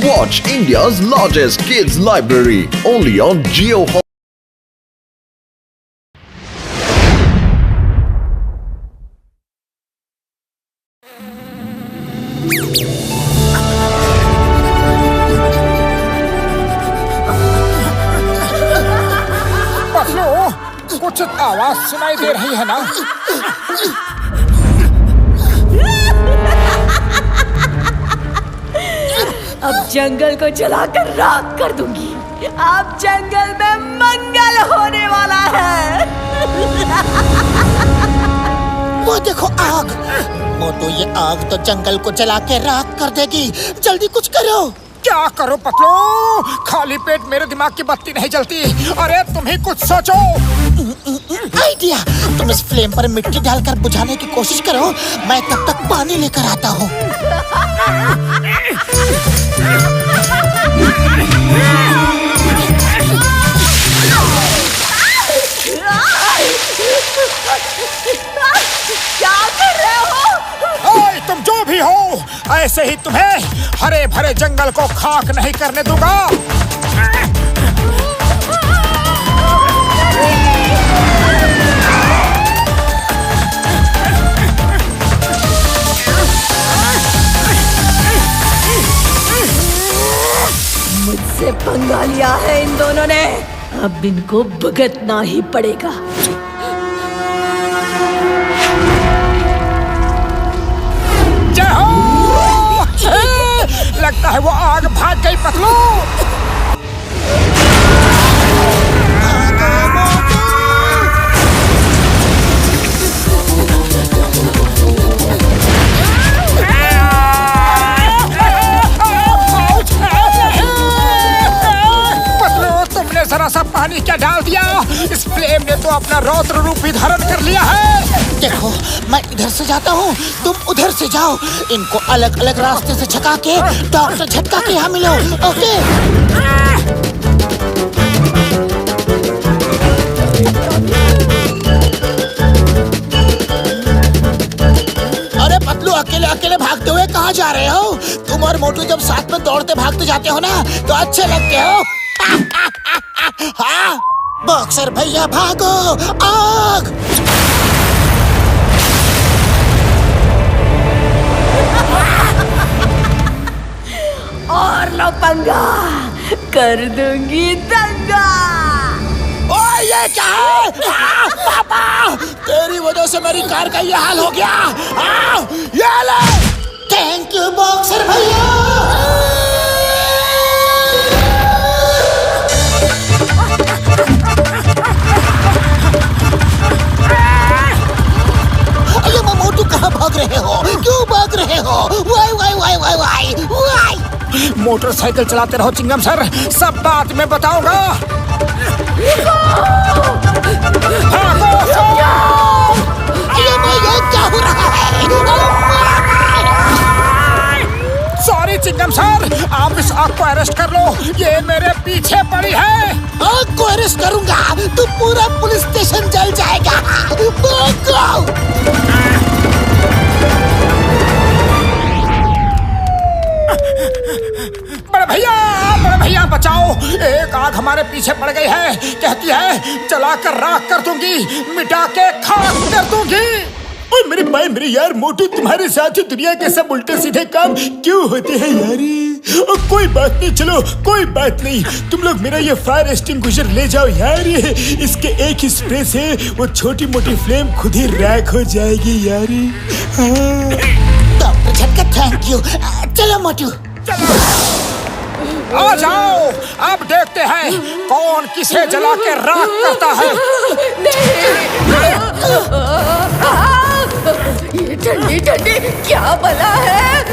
Watch India's largest kids library only on Jio. Patlu, कुछ आवाज सुनाई दे रही है ना? अब जंगल को जलाकर राख कर दूंगी। अब जंगल में मंगल होने वाला है। वो देखो आग। मोटू, ये आग तो जंगल को जला के राख कर देगी। जल्दी कुछ करो। क्या करो पतलू? खाली पेट मेरे दिमाग की बत्ती नहीं जलती। अरे तुम ही कुछ सोचो। आइडिया, तुम इस फ्लेम पर मिट्टी डालकर बुझाने की कोशिश करो। मैं तब तक पानी लेकर आता हूँ। क्या कर रहे हो? ओए, तुम जो भी हो, ऐसे ही तुम्हें हरे भरे जंगल को खाक नहीं करने दूंगा। मुझसे पंगा लिया है इन दोनों ने। अब इनको भुगतना ही पड़ेगा। जय हो! लगता है वो आग भाग गई पतलू। जरा सा पानी क्या डाल दिया? इस फ्लेम ने तो अपना रौद्र रूप ही धारण कर लिया है। देखो, मैं इधर से जाता हूँ, तुम उधर से जाओ। इनको अलग अलग रास्ते से छका के डॉक्टर झटका के यहाँ मिलो। ओके? अरे पतलू, अकेले अकेले भागते हुए कहाँ जा रहे हो? तुम और मोटू जब साथ में दौड़ते भागते जाते हो ना, तो अच्छे लगते हो। हाँ, बॉक्सर भैया भागो। आग! और लो पंगा, कर दूंगी दंगा। ओए, ये क्या है? पापा, तेरी वजह से मेरी कार का ये हाल हो गया। ये ले। थैंक यू बॉक्सर भैया। मोटू, कहाँ भाग रहे हो? क्यों भाग रहे हो? Why why why why why why. Motorcycle चलाते रहो चिंगम सर, सब बात मैं बताऊंगा। ये क्या हो रहा है? सॉरी चिंगम सर, आप इस आग को अरेस्ट कर लो। ये मेरे पीछे पड़ी है। आग को अरेस्ट करूंगा तो पूरा पुलिस स्टेशन जल जाएगा। बड़े भैया बचाओ। एक आग हमारे पीछे पड़ गई है। कहती है जलाकर राख कर दूंगी, मिटा के खाक कर दूंगी। ओए मेरे भाई, मेरे यार मोटू, तुम्हारे साथ ही दुनिया के सब उल्टे सीधे काम क्यों होते हैं यारी? कोई बात नहीं, चलो कोई बात नहीं। तुम लोग मेरा ये फायर एक्सटिंग्विशर ले जाओ यार। इसके एक ही स्प्रे से वो छोटी मोटी फ्लेम खुद ही राख हो जाएगी यारी। डॉक्टर झटका, थैंक यू। चलो मोटू, आ जाओ। अब देखते हैं कौन किसे जला के राख करता है। ये ठंडी ठंडी क्या बला है?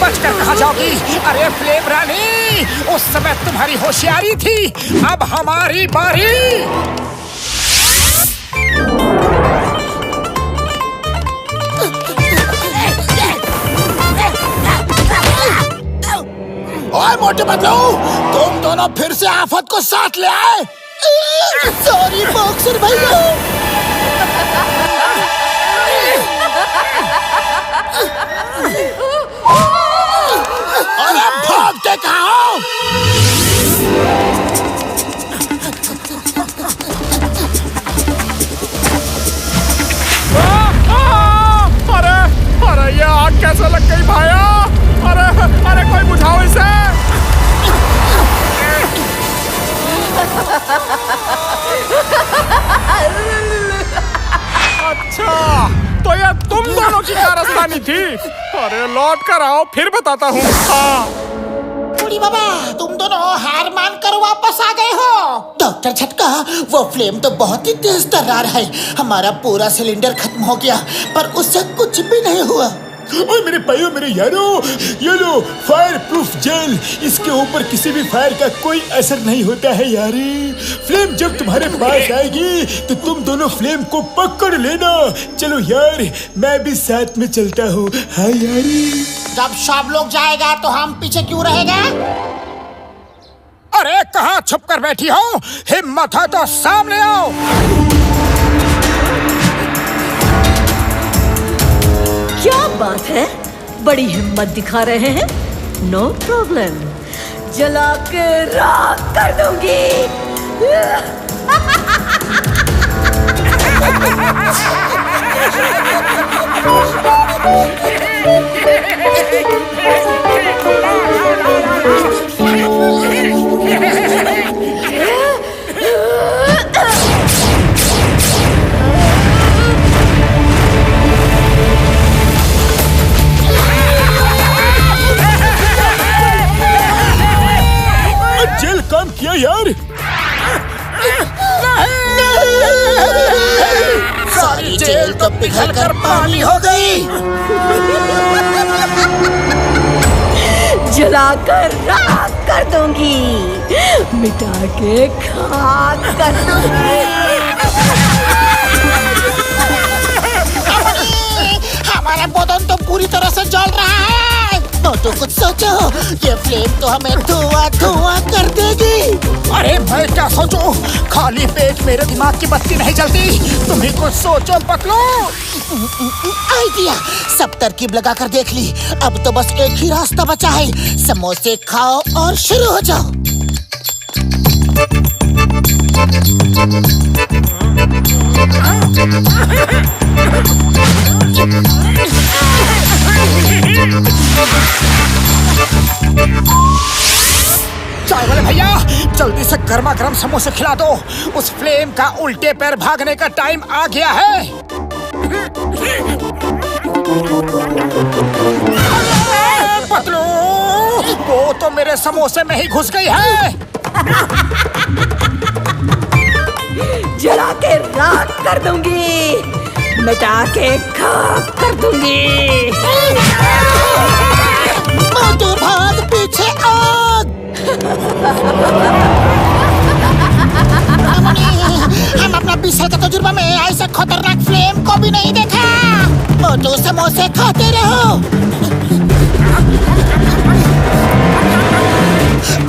बचकर कहाँ जाओगी? अरे फ्लेम रानी, उस समय तुम्हारी होशियारी थी, अब हमारी बारी। ओए मोटे बदलू, तुम दोनों फिर से आफत को साथ ले आए। सॉरी बॉक्सर भैया। गई भाया। अरे अरे कोई बुझाओ इसे। अच्छा तो ये तुम दोनों की कारस्तानी थी। अरे लौट कर आओ फिर बताता हूँ। बूढ़ी बाबा, तुम दोनों हार मान कर वापस आ गए हो। डॉक्टर झटका, वो फ्लेम तो बहुत ही तेज तर्रार है। हमारा पूरा सिलेंडर खत्म हो गया पर उससे कुछ भी नहीं हुआ। ओए मेरे भाइयों, मेरे यारों, ये लो फायर प्रूफ जेल। इसके ऊपर किसी भी फायर का कोई असर नहीं होता है यारी। फ्लेम जब तुम्हारे पास आएगी तो तुम दोनों फ्लेम को पकड़ लेना। चलो यार, मैं भी साथ में चलता हूँ। हाँ यारी। जब सब लोग जाएगा तो हम पीछे क्यों रहेगा? अरे कहाँ छुप कर बैठी हो? हिम्मत है तो सामने आओ। क्या बात है, बड़ी हिम्मत दिखा रहे हैं। नो प्रॉब्लम, जला के राख कर दूंगी। जेल काम किया यार। सारी जेल तो पिघल कर पानी हो गई। जलाकर राख कर दूंगी, मिटा के खाक कर दूंगी। हमारा बदन तो पूरी तरह से जल रहा है। तो कुछ सोचो, ये फ्लेम तो हमें धुआं धुआं कर देगी। अरे मैं क्या सोचूं? खाली पेट मेरे दिमाग की बत्ती नहीं जलती। तुम ही कुछ सोचो पकड़ो। आइडिया, सब तरकीब लगा कर देख ली। अब तो बस एक ही रास्ता बचा है। समोसे खाओ और शुरू हो जाओ। चाय वाले भैया, जल्दी से गर्मा गर्म समोसे खिला दो। उस फ्लेम का उल्टे पैर भागने का टाइम आ गया है। पतलू, वो तो मेरे समोसे में ही घुस गई है। जला के राख कर दूंगी, मिटा के खाक कर दूंगी। मोटू भाग, पीछे आग। हम अपना 20 साल का तजुर्बा में ऐसा खतरनाक फ्लेम को भी नहीं देखा। मोटू समोसे खाते रहो।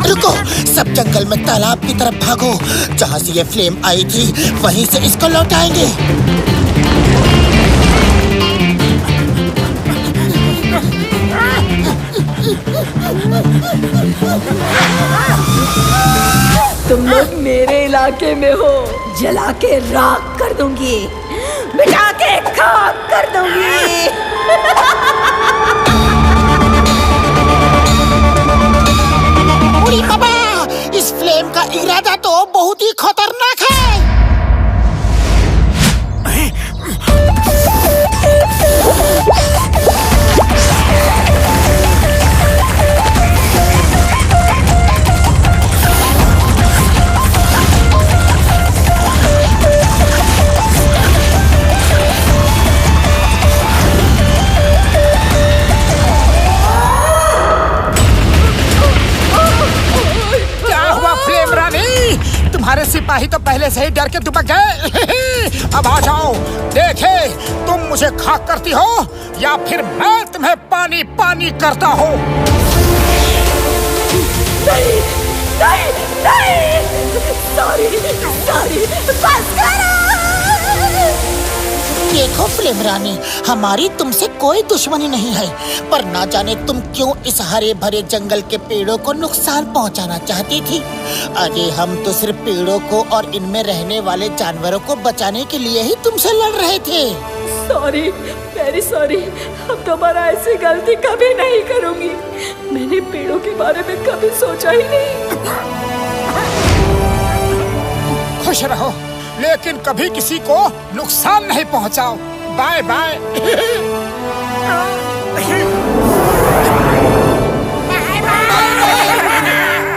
रुको, सब जंगल में तालाब की तरफ भागो। जहाँ से ये फ्लेम आई थी वहीं से इसको लौटाएंगे। तुम लोग मेरे इलाके में हो, जला के राख कर दूंगी, मिटा के खाक कर दूंगी। बूढ़ी बाबा, इस फ्लेम का इरादा तो बहुत ही खतरनाक है। तुम्हारे सिपाही तो पहले से ही डर के दुबक गए। अब आ जाओ, देखे तुम मुझे खाक करती हो या फिर मैं तुम्हें पानी पानी करता हूँ। नहीं, नहीं, नहीं, सॉरी, बस करो। देखो फ्लेम रानी, हमारी तुमसे कोई दुश्मनी नहीं है, पर ना जाने तुम क्यों इस हरे भरे जंगल के पेड़ों को नुकसान पहुंचाना चाहती थी। अरे हम तो सिर्फ पेड़ों को और इनमें रहने वाले जानवरों को बचाने के लिए ही तुमसे लड़ रहे थे। Sorry, very sorry. अब दोबारा ऐसी गलती कभी नहीं करूंगी। मैंने पेड़ों के बारे में कभी सोचा ही नहीं। खुश रहो, लेकिन कभी किसी को नुकसान नहीं पहुंचाओ। Bye bye.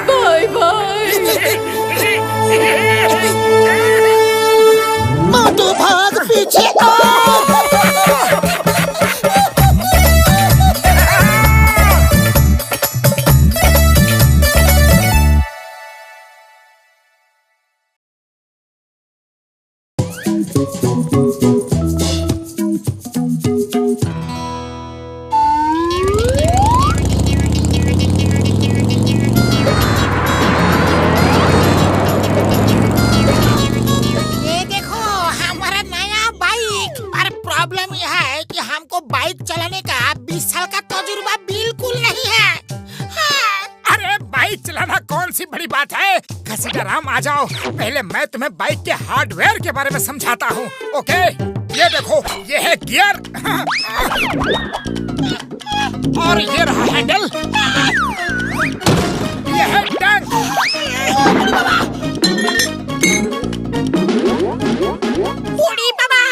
Bye bye. मोटू भाग पीछे आ। बाइक चलाने का 20 साल का तजुर्बा बिल्कुल नहीं है। हाँ। अरे बाइक चलाना कौन सी बड़ी बात है। घसीटाराम आ जाओ, पहले मैं तुम्हें बाइक के हार्डवेयर के बारे में समझाता हूँ। ओके, ये देखो, ये है गियर और ये रहा हैंडल, ये है टैंक। बूढ़ी बाबा,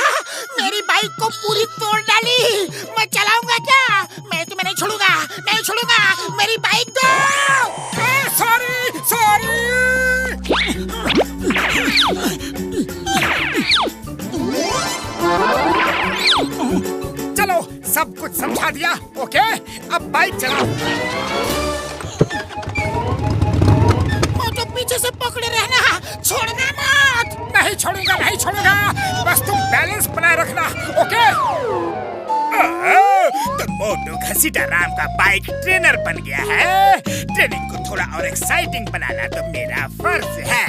मेरी बाइक को पूरी तोड़ डाली। मैं चलाऊंगा क्या? मैं तुम्हें नहीं छोड़ूंगा, नहीं छोड़ूंगा। मेरी बाइक दो। Sorry sorry. चलो, सब कुछ समझा दिया। ओके, अब बाइक चलाओ। तो पीछे से पकड़े रहना, छोड़ना मत। नहीं छोड़ूंगा, नहीं छोड़ूंगा, बस तुम बैलेंस बनाए रखना। ओके। तो मोटू घसीटाराम का बाइक ट्रेनर बन गया है। ट्रेनिंग को थोड़ा और एक्साइटिंग बनाना तो मेरा फर्ज है।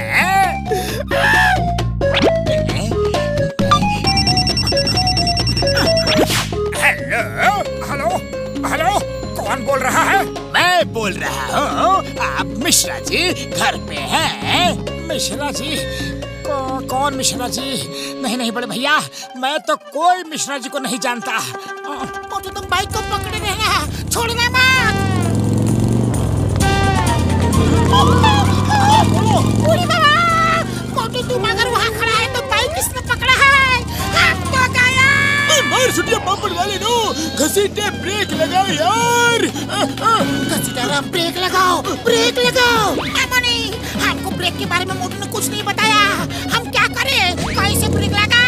हेलो हेलो हेलो, कौन बोल रहा है? मैं बोल रहा हूँ। आप मिश्रा जी घर पे हैं? मिश्रा जी? कौन मिश्रा जी? नहीं नहीं बड़े भैया, मैं तो कोई मिश्रा जी को नहीं जानता। मोटू, तुम बाइक को पकड़े रहना, छोड़ना मत। बूढ़ी बाबा, मोटू तुम अगर वहाँ खड़ा है तो बाइक किसने पकड़ा है? हम तो गया। मार सुटिया पापड़ वाले नो, घसीटे ब्रेक लगाओ यार। घसीटाराम, ब्रेक लगाओ, ब्रेक लगाओ। अमनी, हमको ब्रेक के बारे में मोटू ने कुछ नहीं बताया। हम क्या करें? कैसे ब्रेक लगाए?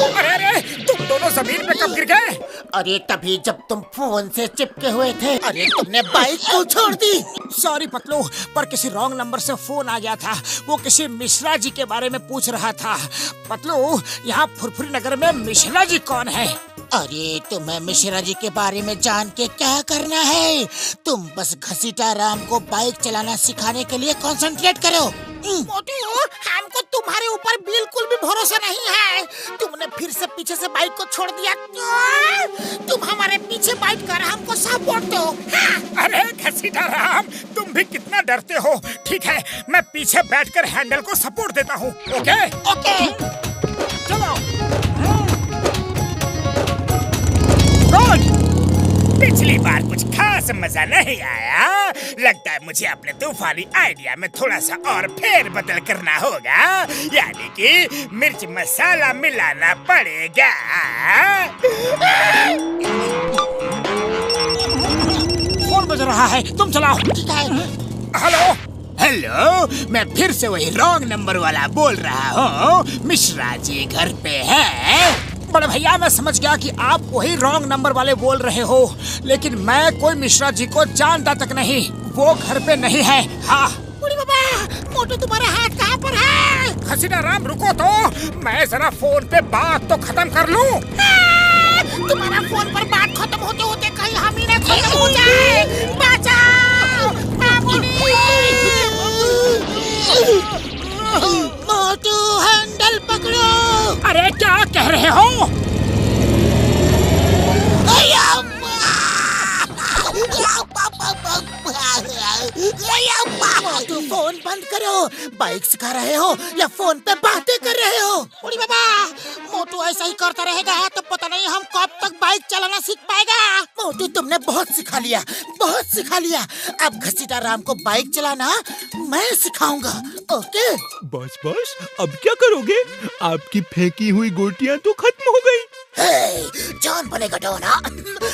अरे अरे, तुम दोनों जमीन पे कब गिर गए? अरे तभी जब तुम फोन से चिपके हुए थे। अरे तुमने बाइक को छोड़ दी। सॉरी पतलू, पर किसी रॉन्ग नंबर से फोन आ गया था। वो किसी मिश्रा जी के बारे में पूछ रहा था। पतलू, यहाँ फुरफुरी नगर में मिश्रा जी कौन है? अरे तुम्हें मिश्रा जी के बारे में जान के क्या करना है? तुम बस घसीटाराम को बाइक चलाना सिखाने के लिए कंसंट्रेट करो। मोटू, हमको तुम्हारे ऊपर बिल्कुल भी भरोसा नहीं है। तुमने फिर से पीछे से बाइक को छोड़ दिया। तुम हमारे पीछे बैठ कर हमको सपोर्ट दो। हाँ। अरे घसीटाराम, तुम भी कितना डरते हो। ठीक है, मैं पीछे बैठकर हैंडल को सपोर्ट देता हूँ। ओके ओके, चलो। गुड। पिछली बार कुछ खास मजा नहीं आया। लगता है मुझे अपने तूफानी आइडिया में थोड़ा सा और फेर बदल करना होगा, यानी कि मिर्च मसाला मिलाना पड़ेगा। फोन बज रहा है, तुम चलाओ। ठीक है। हेलो हेलो, मैं फिर से वही रॉन्ग नंबर वाला बोल रहा हूँ। मिश्रा जी घर पे हैं? बड़े भैया, मैं समझ गया कि आप वही रॉन्ग नंबर वाले बोल रहे हो, लेकिन मैं कोई मिश्रा जी को जानता तक नहीं। वो घर पे नहीं है। हाँ। बूढ़ी बाबा, मोटू तुम्हारा हाथ कहाँ पर है? घसीटाराम रुको तो, मैं जरा फोन पे बात तो खत्म कर लूं। तुम्हारा फोन पर बात खत्म होते होते कहीं हम ही ना खत्म हो जाए। बचाओ मोटू, हैंडल पकड़ो। अरे क्या कह रहे हो? तू फोन बंद करो। बाइक सिखा रहे हो या फोन पे बातें कर रहे हो? बूढ़ी बाबा, मोटू ऐसा ही करता रहेगा तो पता नहीं हम कब तक बाइक चलाना सीख पाएगा। मोटू, तुमने बहुत सिखा लिया, बहुत सिखा लिया। अब घसीटा राम को बाइक चलाना मैं सिखाऊंगा, ओके? बस अब क्या करोगे? आपकी फेंकी हुई गोटियां तो खत्म हो गई। जॉन बनेगा डॉन, हाँ?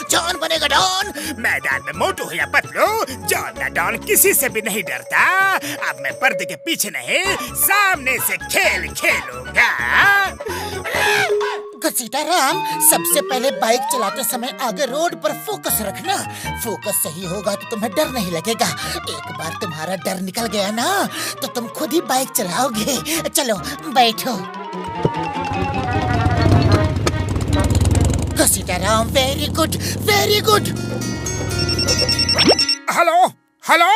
जॉन बनेगा डॉन। मैदान में मोटू हो या पतलू, जॉन ना डॉन किसी से भी नहीं डरता। अब मैं पर्दे के पीछे नहीं, सामने से खेल खेलूंगा। घसीटा राम, सबसे पहले बाइक चलाते समय आगे रोड पर फोकस रखना। फोकस सही होगा तो तुम्हें डर नहीं लगेगा। एक बार तुम्हारा डर निकल गया ना तो तुम खुद ही बाइक चलाओगे। चलो बैठो। घसीटा Ram, very good, very good. Hello hello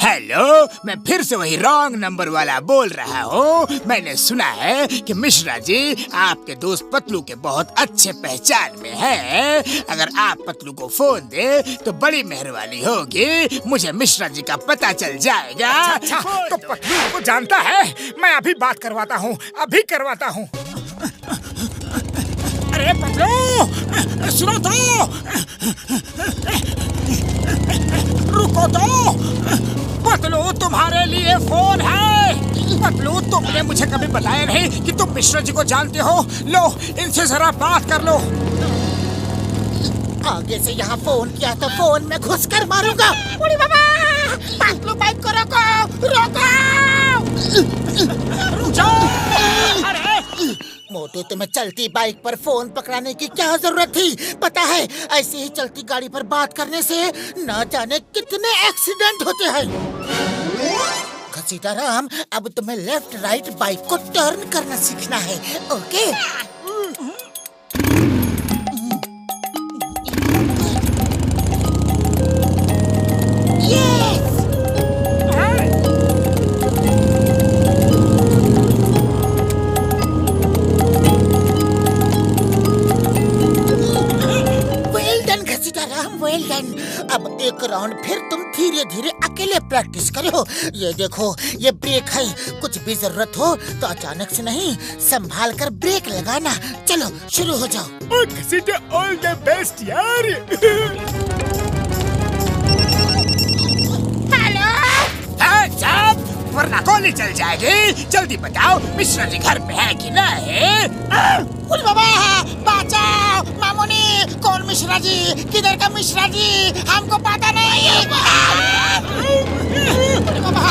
hello, मैं फिर से वही रॉन्ग नंबर वाला बोल रहा हूँ। मैंने सुना है कि मिश्रा जी आपके दोस्त पतलू के बहुत अच्छे पहचान में हैं। अगर आप पतलू को फोन दे तो बड़ी मेहरबानी होगी। मुझे मिश्रा जी का पता चल जाएगा। अच्छा, तो पतलू को जानता है? मैं अभी बात करवाता हूँ, अभी करवाता हूँ। अरे पतलू, सुनो तो, रुको तो। पतलू, तुम्हारे लिए फोन है। पतलू, तुमने मुझे कभी बताया नहीं कि तुम मिश्रा जी को जानते हो। लो, इनसे जरा बात कर लो। आगे से यहाँ फोन किया तो फोन में घुस कर मारूंगा। बूढ़ी बाबा, पतलू बाइक को रोको, रोको। रुक जाओ। अरे मोटू, तुम्हें चलती बाइक पर फोन पकड़ाने की क्या जरूरत थी? पता है, ऐसे ही चलती गाड़ी पर बात करने से न जाने कितने एक्सीडेंट होते हैं। घसीटा राम, अब तुम्हें लेफ्ट राइट बाइक को टर्न करना सीखना है, ओके? Well done. अब एक राउंड फिर तुम धीरे धीरे अकेले प्रैक्टिस करो। ये देखो, ये ब्रेक है। कुछ भी जरूरत हो तो अचानक से नहीं, संभाल कर ब्रेक लगाना। चलो शुरू हो जाओ। घसीटा, ऑल द बेस्ट यार। हेलो, वरना गोली चल जाएगी। जल्दी बताओ, मिश्रा जी घर पे है कि नहीं? बूढ़ी बाबा, बचाओ! मामूनी, कौन मिश्रा जी? किधर का मिश्रा जी? हमको पता नहीं। बूढ़ी बाबा,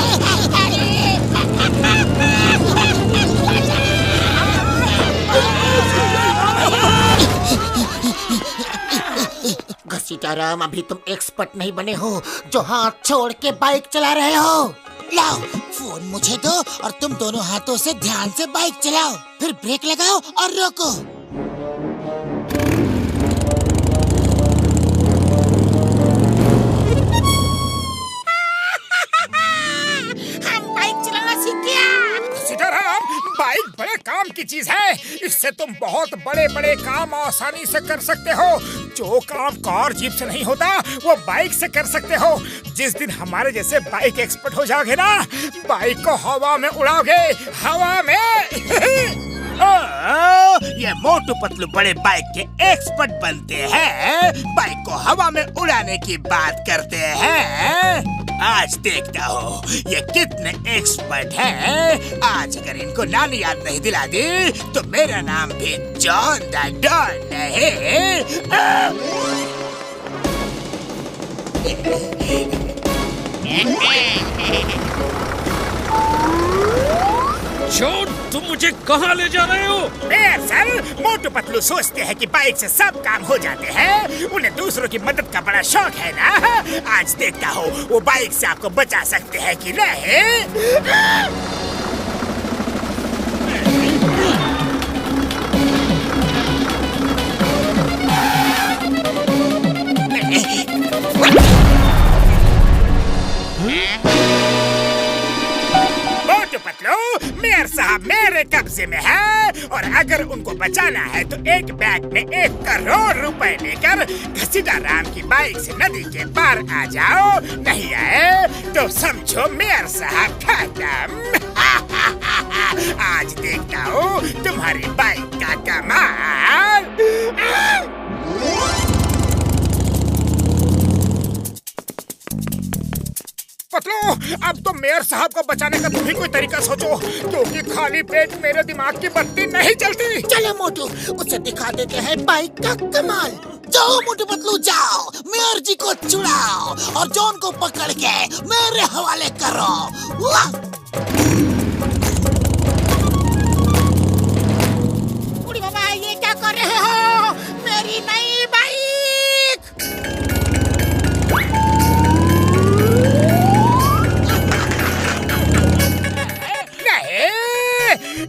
घसीटा राम, अभी तुम एक्सपर्ट नहीं बने हो जो हाथ छोड़ के बाइक चला रहे हो। लाओ फोन मुझे दो और तुम दोनों हाथों से ध्यान से बाइक चलाओ। फिर ब्रेक लगाओ और रोको। हम बाइक चलाना सीख गया। सीताराम, बाइक बड़े काम की चीज है। इससे तुम बहुत बड़े बड़े काम आसानी से कर सकते हो। जो काम कार जीप से नहीं होता वो बाइक से कर सकते हो। जिस दिन हमारे जैसे बाइक एक्सपर्ट हो जाओगे ना, बाइक को हवा में उड़ाओगे, हवा में। ये मोटू पतलू बड़े बाइक के एक्सपर्ट बनते हैं। बाइक को हवा में उड़ाने की बात करते हैं। आज देखता हो ये कितने एक्सपर्ट हैं। आज अगर इनको नानी याद नहीं दिला दी तो मेरा नाम भी जॉन द डॉन नहीं। जॉन, तुम मुझे कहाँ ले जा रहे हो? सर, मोटू पतलू सोचते हैं कि बाइक से सब काम हो जाते हैं। उन्हें दूसरों की मदद का बड़ा शौक है ना। आज देखता हो वो बाइक से आपको बचा सकते हैं कि नहीं। मोटू पतलू, मेयर साहब मेरे कब्जे में है और अगर उनको बचाना है तो एक बैग में 1 करोड़ रुपए लेकर घसीटा राम की बाइक से नदी के पार आ जाओ। नहीं आए तो समझो मेयर साहब खत्म। आज देखता हूँ तुम्हारी बाइक का कमाल। पतलू, अब तो मेयर साहब को बचाने का तुम ही कोई तरीका सोचो, क्योंकि खाली पेट मेरे दिमाग की बत्ती नहीं चलती। चलो मोटू, उसे दिखा देते हैं बाइक का कमाल। जाओ मोटू पतलू जाओ, मेयर जी को छुड़ाओ और जॉन को पकड़ के मेरे हवाले करो। बूढ़ी बाबा ये क्या कर रहे हो? मेरी नई बाइक।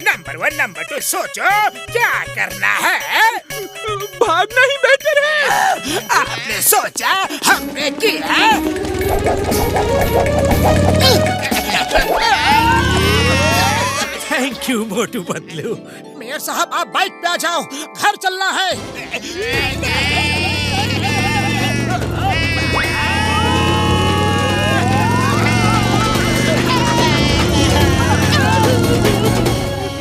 नंबर 1 नंबर 2 सोचो क्या करना है। भागना ही बेहतर है। आपने सोचा, हमने किया। Thank you Motu Patlu. Mayor साहब आप बाइक पे आ जाओ, घर चलना है।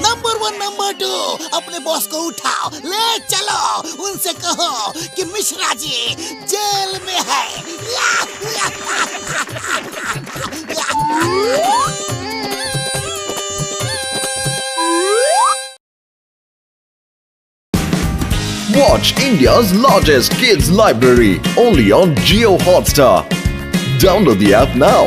नंबर 1 नंबर 2 अपने बॉस को उठाओ, ले चलो, उनसे कहो कि मिश्रा जी जेल में है। Watch India's largest kids library only on Jio Hotstar. Download the app now.